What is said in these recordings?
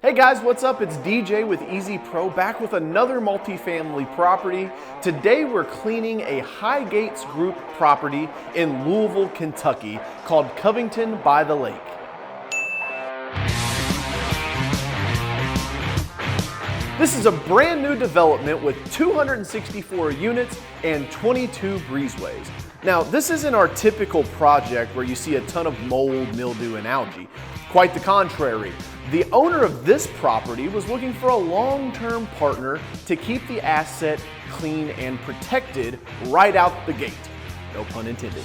Hey guys, what's up? It's DJ with EasyPro back with another multifamily property. Today we're cleaning a Highgates group property in Louisville, Kentucky called Covington by the Lake. This is a brand new development with 264 units and 22 breezeways. Now, this isn't our typical project where you see a ton of mold, mildew, and algae. Quite the contrary. The owner of this property was looking for a long-term partner to keep the asset clean and protected right out the gate. No pun intended.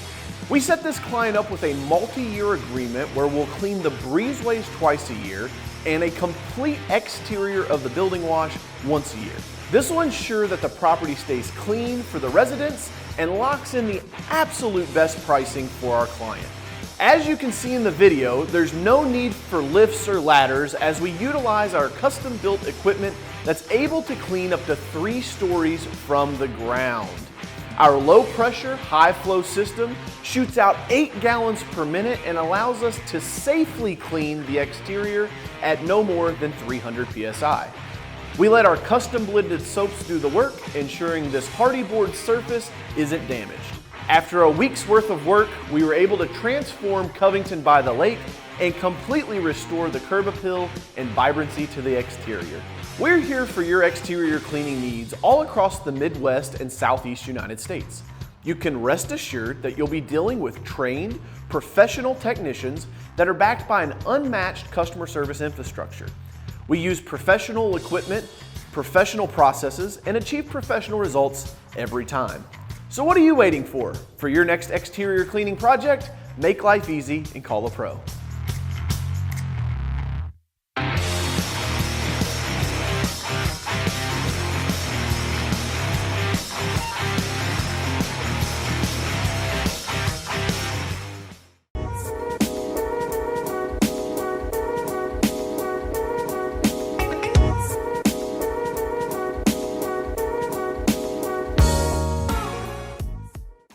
We set this client up with a multi-year agreement where we'll clean the breezeways twice a year and a complete exterior of the building wash once a year. This will ensure that the property stays clean for the residents and locks in the absolute best pricing for our client. As you can see in the video, there's no need for lifts or ladders as we utilize our custom-built equipment that's able to clean up to 3 stories from the ground. Our low-pressure, high-flow system shoots out 8 gallons per minute and allows us to safely clean the exterior at no more than 300 psi. We let our custom-blended soaps do the work, ensuring this hardy board surface isn't damaged. After a week's worth of work, we were able to transform Covington by the Lake and completely restore the curb appeal and vibrancy to the exterior. We're here for your exterior cleaning needs all across the Midwest and Southeast United States. You can rest assured that you'll be dealing with trained, professional technicians that are backed by an unmatched customer service infrastructure. We use professional equipment, professional processes, and achieve professional results every time. So what are you waiting for? For your next exterior cleaning project, make life easy and call a pro.